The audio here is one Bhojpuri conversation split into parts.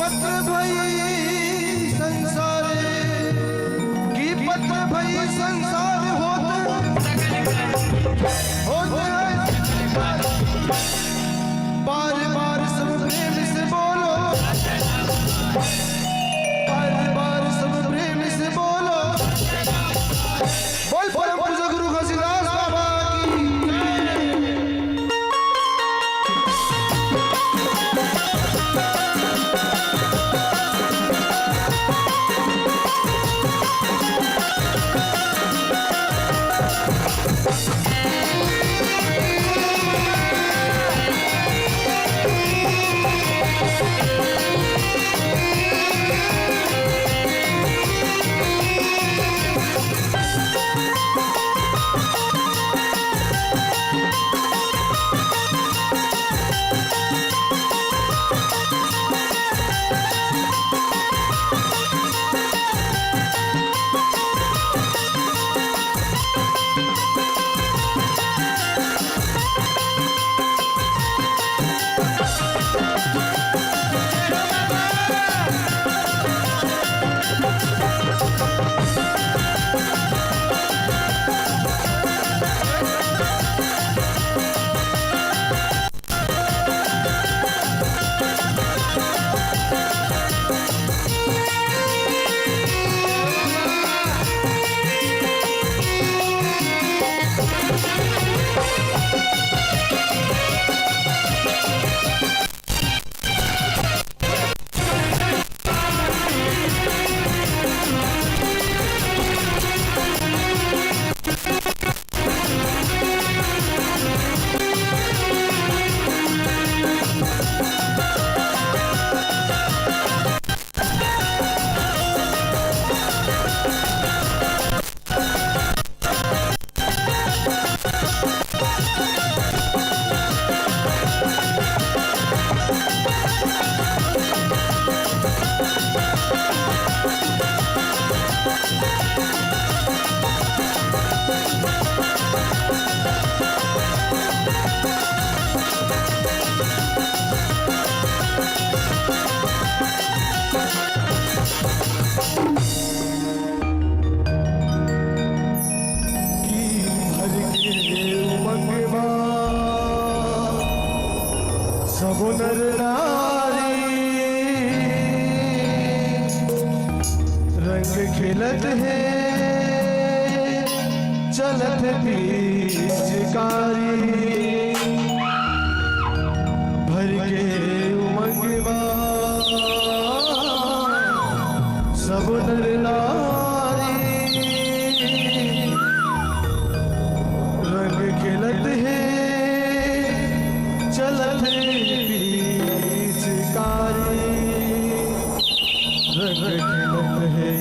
पत्र भई संसारे की पत्र भई संसार होते बार बार सब प्रेम से बोलो, बार बार सब प्रेम से बोलो। बोल परम पूज्य गुरु घसीदास बाबा की नर नारी रंग खिलत है चलत पिचकारी भर के उमंगवा सब नर नारी रंग खिलत है चलत रंग खिलत है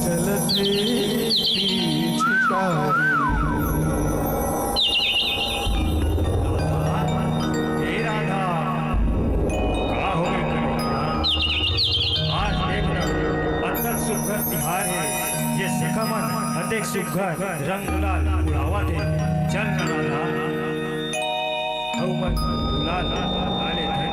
चलत पिचकारी। हे राधा क्या हो आज देखना अत्यंत सुघर तिहार है। ये सिखमन अधिक सुघर रंग लाल उड़ावा थे। चल राधा हवन लाल आले थे।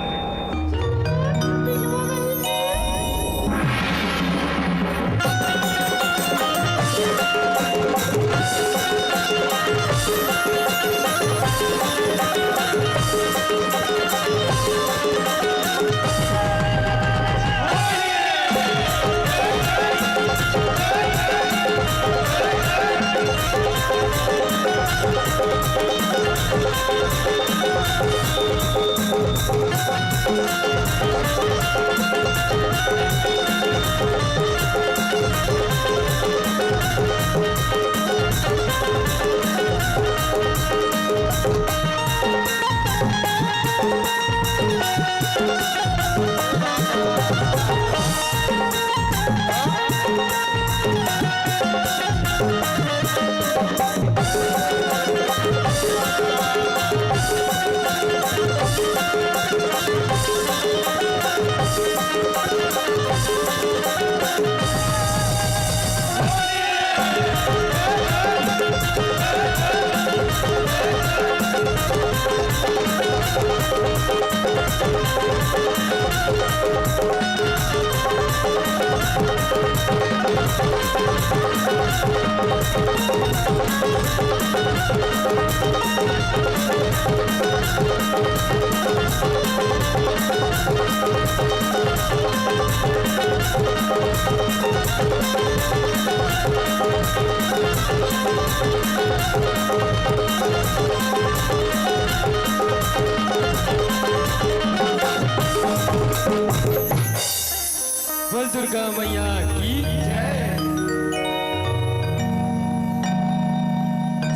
बोल दुर्गा मैया की जय।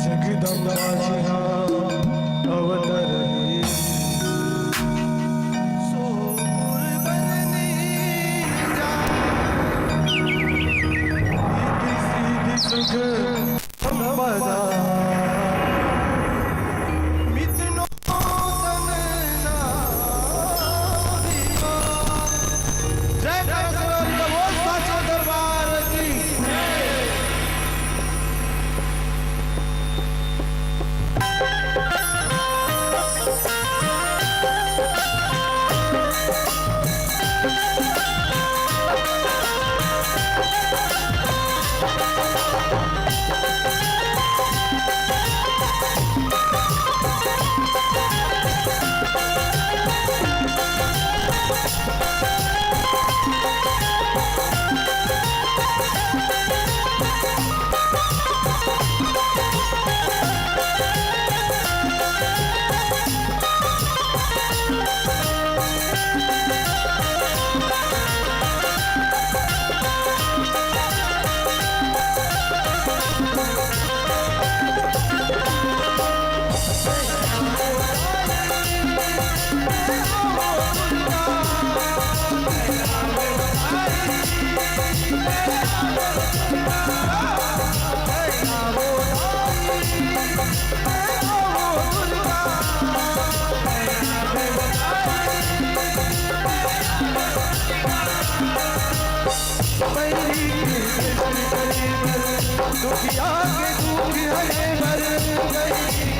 जगदम्बा जहाँ अवतरही सोर बननी जा सीधी सुख संपदा मिथुनो तनना दीवा जय करसरोवर बोल साचो दरबार की दुखिया के दुख हरे भर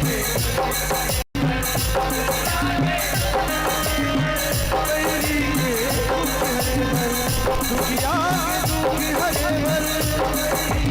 दुखिया के दुख हरे भर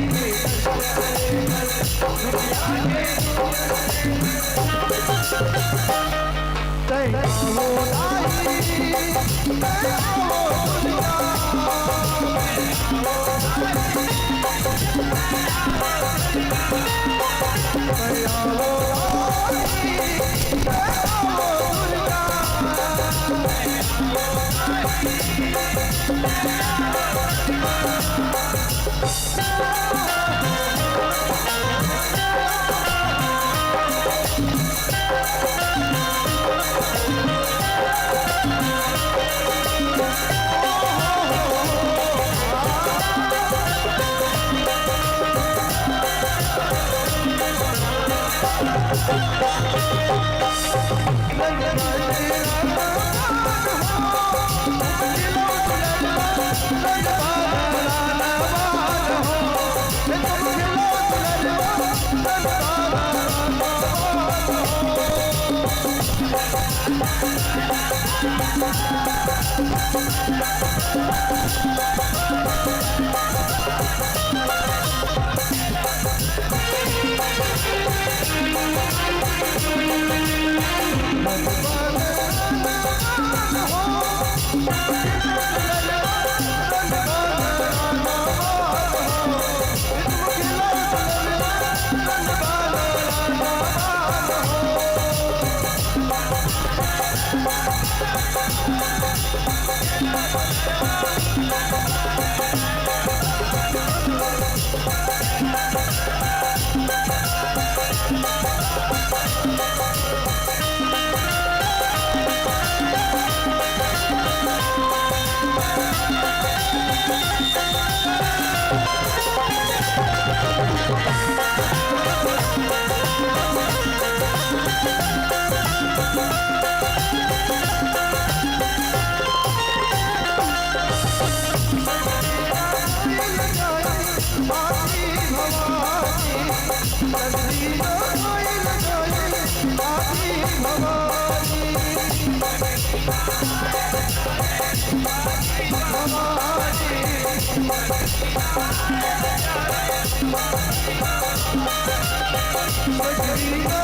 सजनी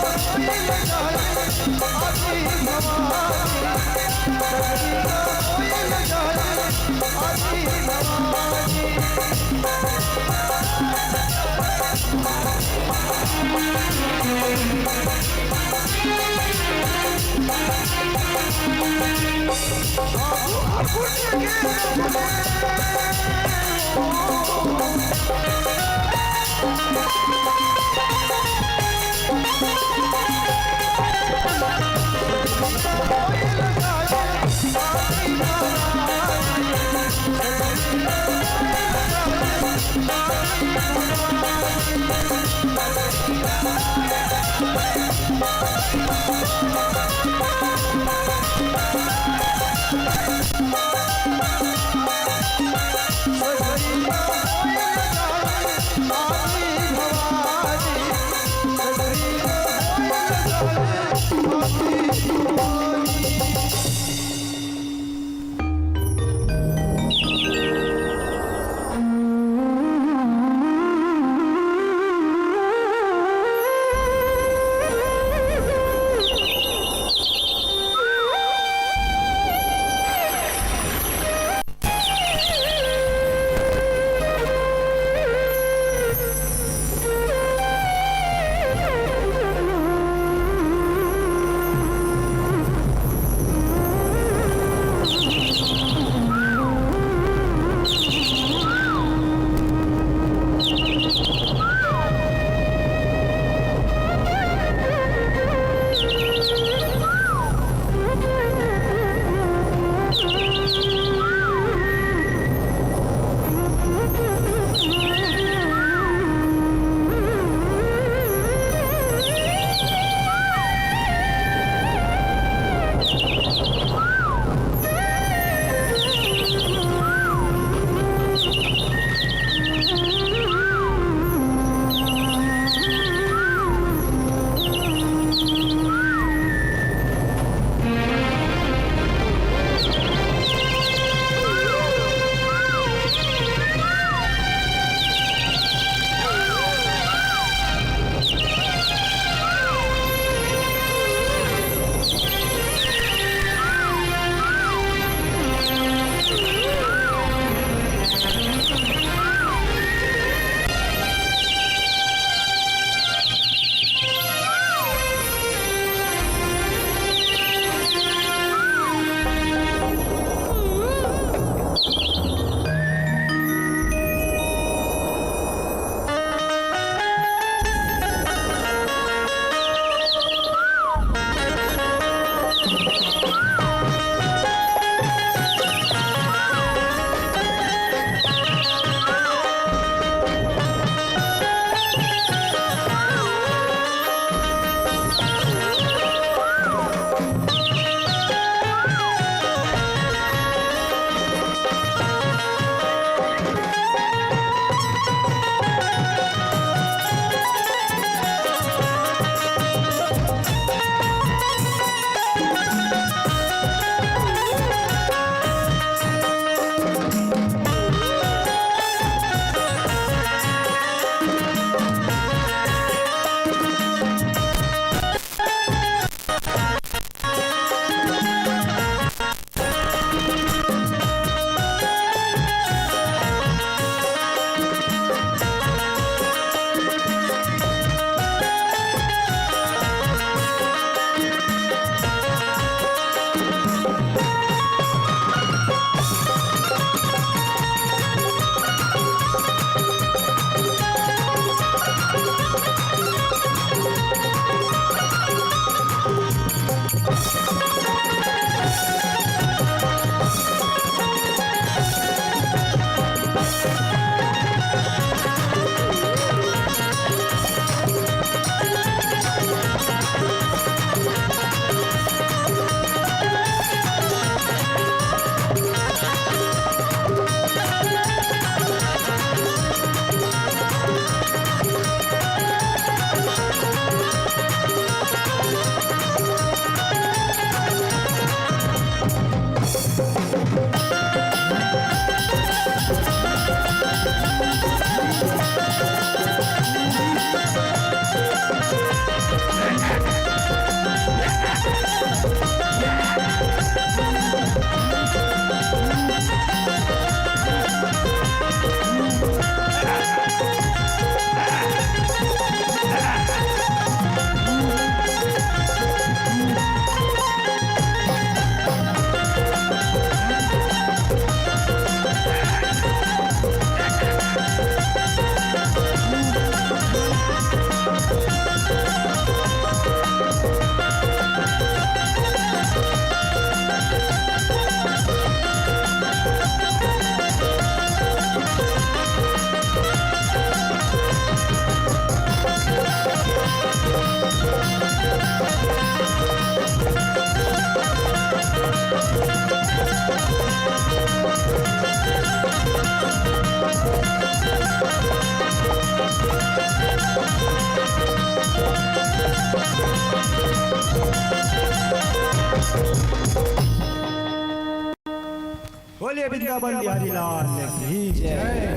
वृंदावन बिहारी लाल की जय।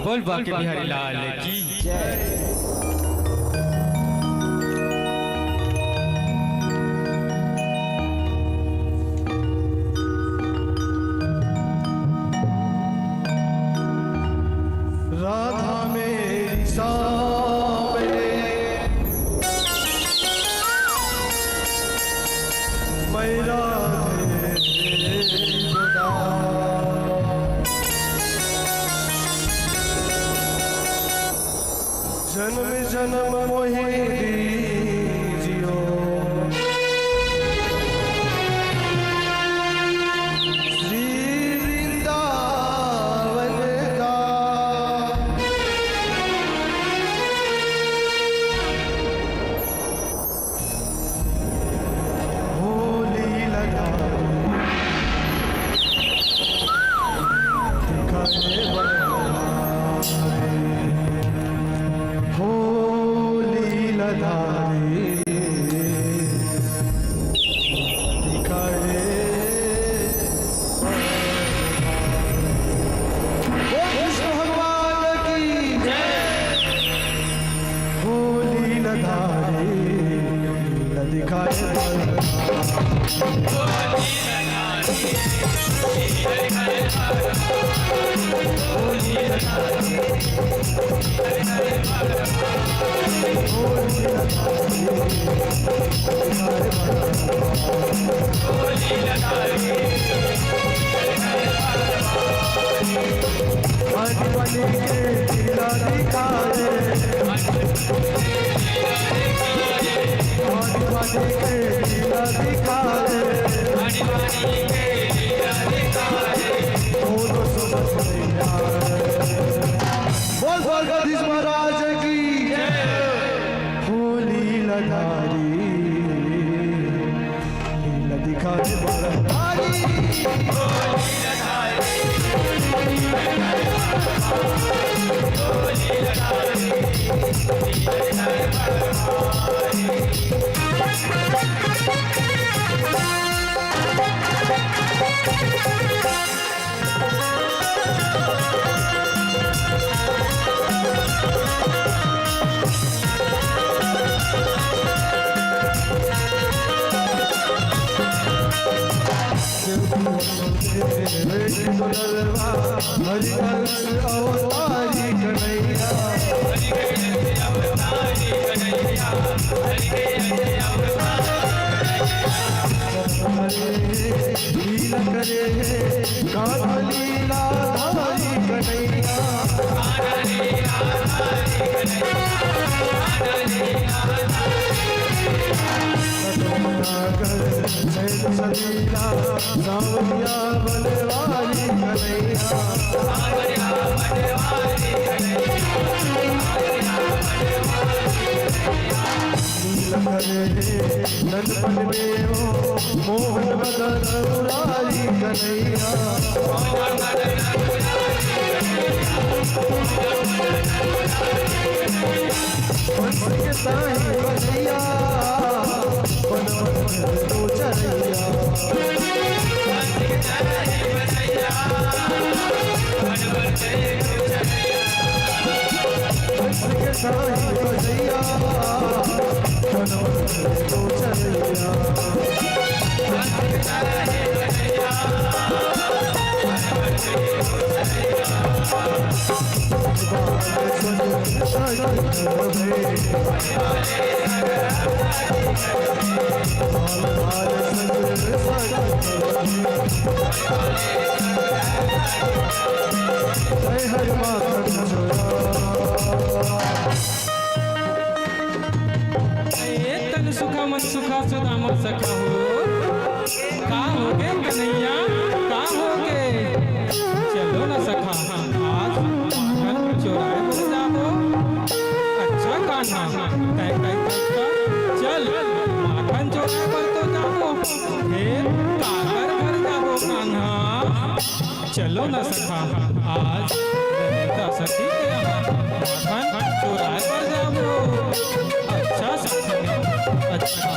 बोल बाके बिहारी लाल की जय। राधा मेरी सामने मैं राधे खुदा जन्म जन्म मोहि दीजियो श्री वृंदावन का होली लगा दिखाए होली लधारे दिखाए कृष्ण भगवान की जय। होली लधारे दिखाए बोल बोल गधीश महाराज की होली लधारी लीला दिखाए अवतारी कन्हैया लीला करे गान लीला धारी कन्हैया सलीला सावरिया बलवारी कन्हैया नंदपन में मोहन मदन मुरारी कन्हैया के साईं बजैया बन तो चरैया के साईं बजैया बन तो चरैया तन सुखा मन सुखा सुधा मन सखा हो का हो गए कन्हैया का हो गए चलो ना सखा आज माखन चोराए हो जाओ अच्छा कान्हा तय तय चल माखन चोराए पर तो जाओ फिर काकर घर जाओ कान्हा चलो ना सखा आज रहता सखी के यहाँ माखन चोराए पर जाओ अच्छा सखी अच्छा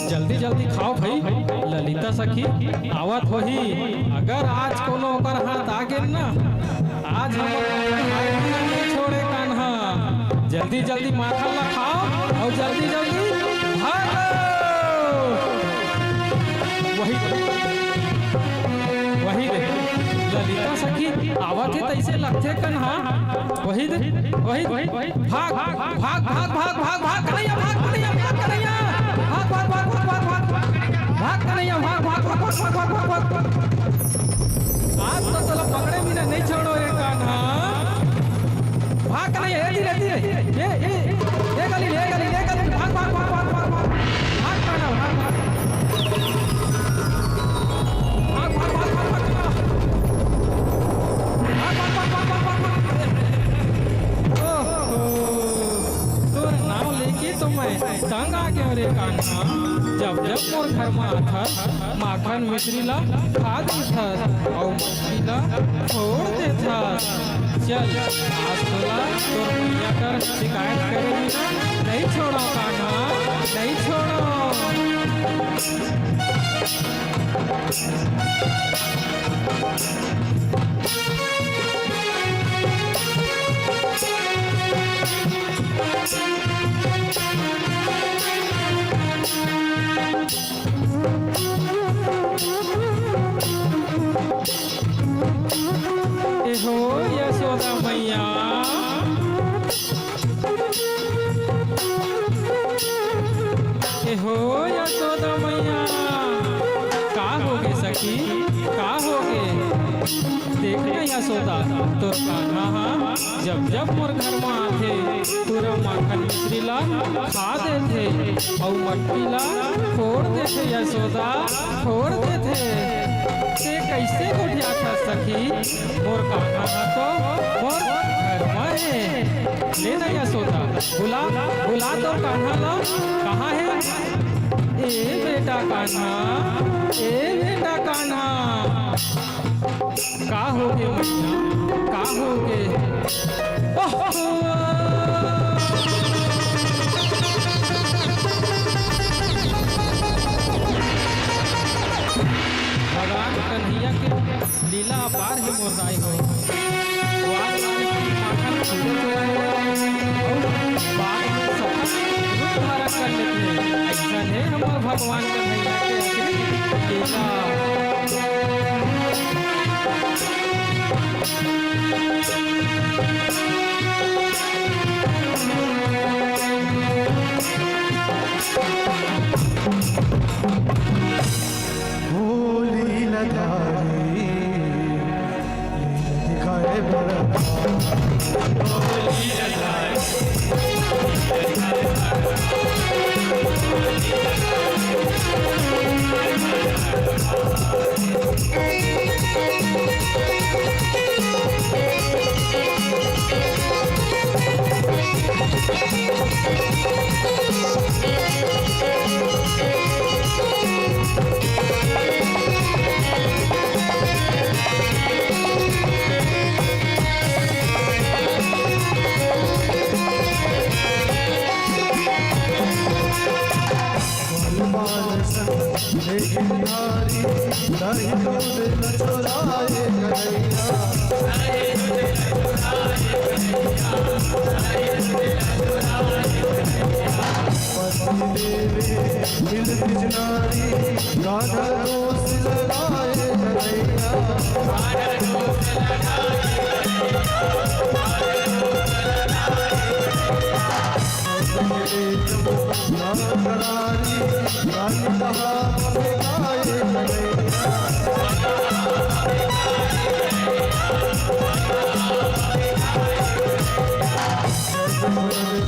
जल्दी जल्दी खाओ भाई। ललिता सखी आवत होही, अगर आज कोनो ओकर हाथ आ गेल ना, आज हम नहीं छोड़े कान्हा। जल्दी जल्दी माखन ला खाओ और जल्दी जल्दी भागो। वही देख ललिता सखी आवत है, तैसे लगते कान्हा। वही देख वही भाग भाग भाग भाग भाग भाग भाग कन्हैया, भाग कन्हैया, भाग कन्हैया, भाग भाग भाग भाग भाग भाग भाग कन्हैया, भाग भाग भाग भाग भाग भाग भाग भाग। आज तो चलो पकड़े बिना नहीं छोड़ो ये कान्हा। भाग कन्हैया, धीरे धीरे, ये गली भाग भाग भाग भाग भाग भाग भाग कान्हा, भाग भाग भाग भाग भाग भाग भाग नाव लेके तो मैं तंग आ गया रे कान्हा। जब जब मोर घर में आथस माखन मिश्री ला खा देथस और मछली ला छोड़ देथस। चल आज तोला तोर भैया कर शिकायत करे बिना नहीं छोड़ो कान्हा, नहीं छोड़ो। हो यशोदा मैया, हो यशोदा मैया, का होगे सखी, का होगे? देखना यशोदा तोर कान्हा जब जब मोर घर में आथे पूरा माखन मिश्री ला खा देथे और मट्टी ला फोड़ देथे। यशोदा फोड़ देथे। से कैसे गोठिया था सखी? मोर कान्हा तो मोर घर में ले ना यशोदा, बुला बुला तो कान्हा ला। कहाँ है ए बेटा कान्हा, ए बेटा कान्हा? का होगे मैया, का होगे? भगवान कन्हैया के लीला अपार ही मोरदाई हो। माखन छूटे और बाद में सफल रूप धारण कर लेते हैं। ऐसा है हमारे भगवान कन्हैया के लीला। लेकिन नारी नहीं तो दिल चुराए कन्हैया पति देवे दिल बिच नारी राधा दोष लगाए नारी रानी कहा गाए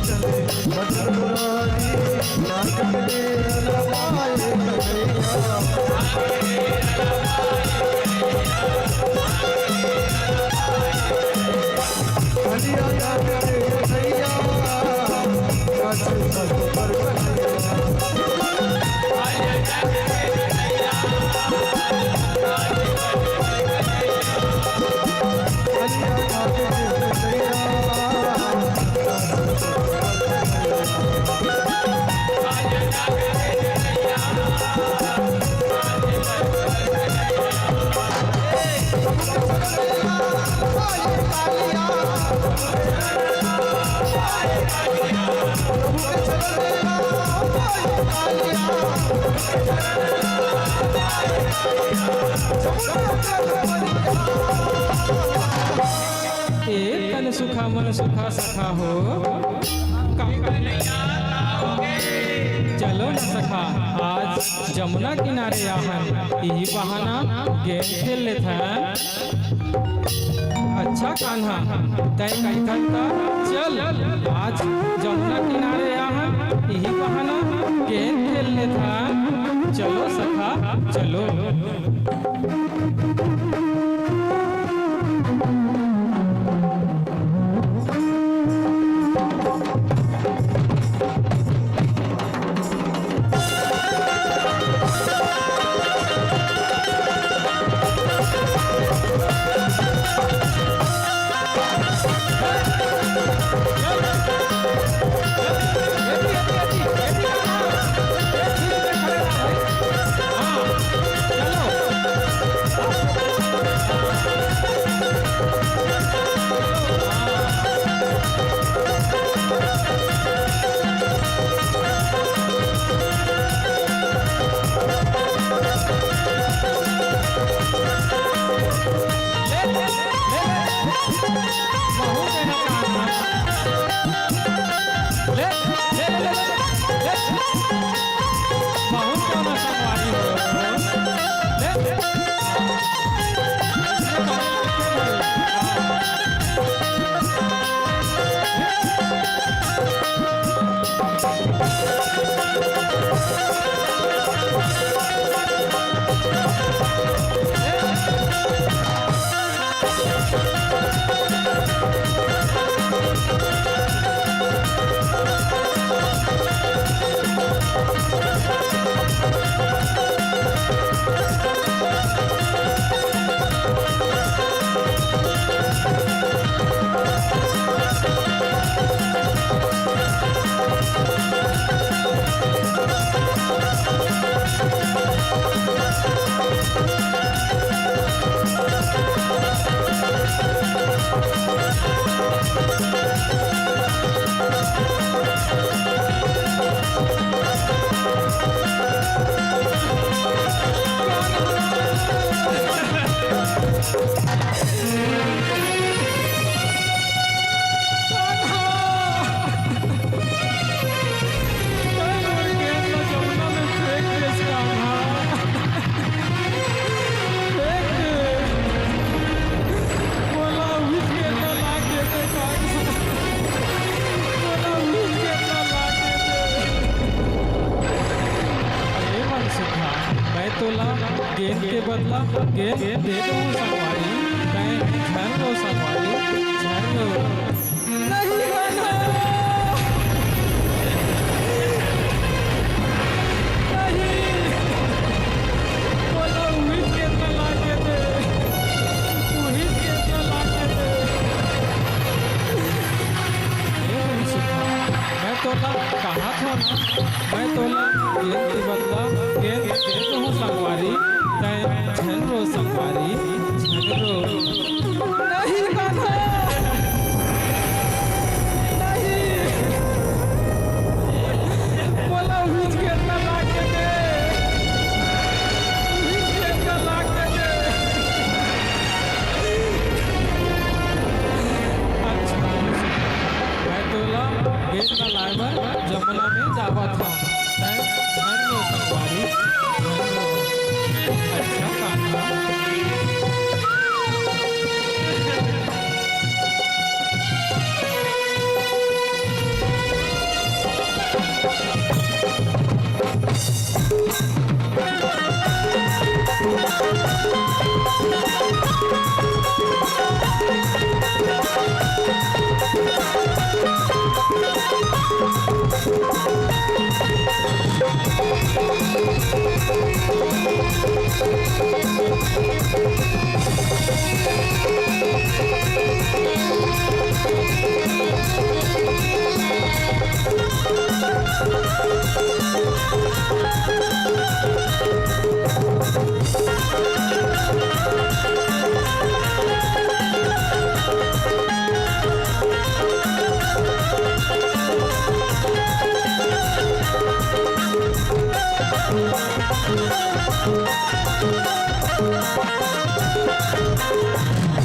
चले बदनारी नाटक में लगाए कन्हैया कन्हैया एक तन सुखा मन सुखा सखा हो चलो न सखा आज जमुना किनारे आहन यही बहाना गेम खेल लेते हैं। अच्छा कान्हा तय कैथन का चल आज जमुना किनारे आहन यही बहाना गेम खेल लेते हैं। चलो सखा चलो। गेंद के बदला गेंद दे दो संगवारी मैं झर लो संगवारी झर लो नहीं बना नहीं बोलो विकेट के तला के दे विकेट के तला के दे मैं तो कहा था ना मैं तोला गेंद के बदला गेंद देत हूँ संगवारी तय झन रो संगवारी झन रो नहीं कान्हा नहीं बोला हुई गेंद ना लाग के दे हुई गेंद ना लाग के दे अच्छा मैं तोला गेंद ना लाए बर जमुना में जावा था तय झन रो संगवारी झन रो अच्छा कान्हा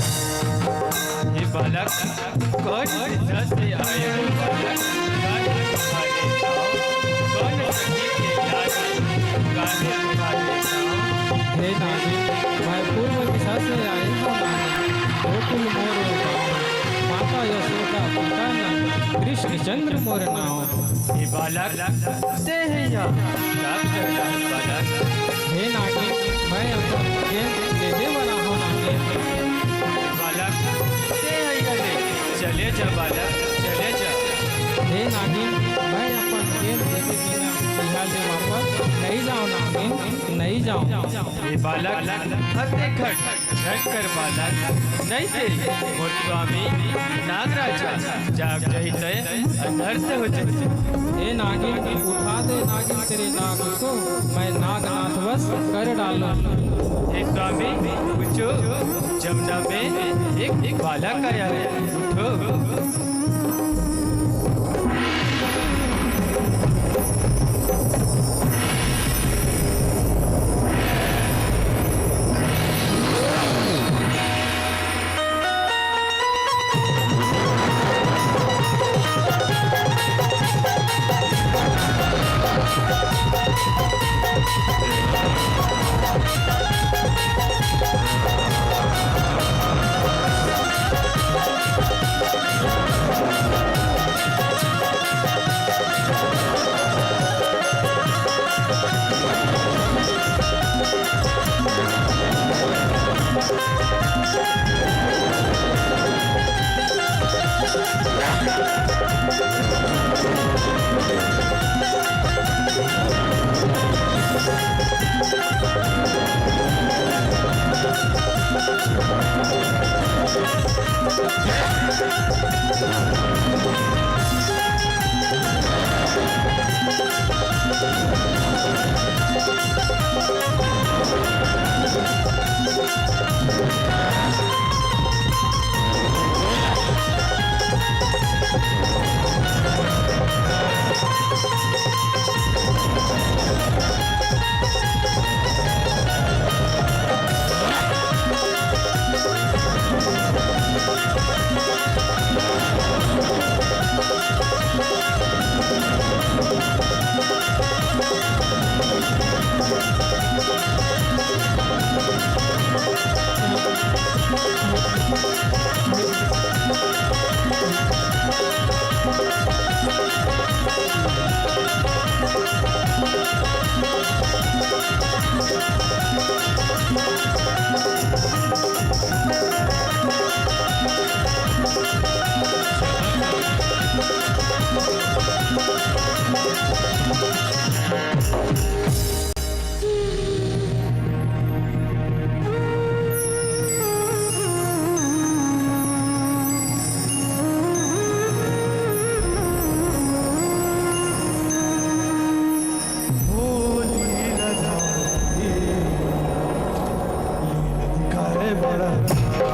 हे बालक कौन दिशा से आए हो बालक गाने तुम्हारे जाओ कौन संगीत के याद गाने तुम्हारे जाओ हे नानी मैं पूर्व दिशा से आई हूँ नानी गोकुल मोर गाँव माता यशोदा पिता नाम कृष्णचंद्र मोर नाम हे बालक से है या क्या कर रहा है बालक हे नानी मैं अपन गेंद लेने वाला हूँ नानी हे बालक से है या नहीं चले जा बालक चले जा हे नानी मैं अपन गेंद लेके बिना बिहार से वापस नहीं जाऊँ नानी नहीं जाऊँ हे बालक हते खट झट कर बालक नहीं से मोर स्वामी नागराजा जाग जहिते अनर्थ हो जते हे नागिन उठा दे नागिन तेरे नाग को मैं नागनाथ वश कर डालूं हे स्वामी पूछो जमुना में एक बालक आया है उठो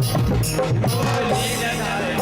डोली लगाए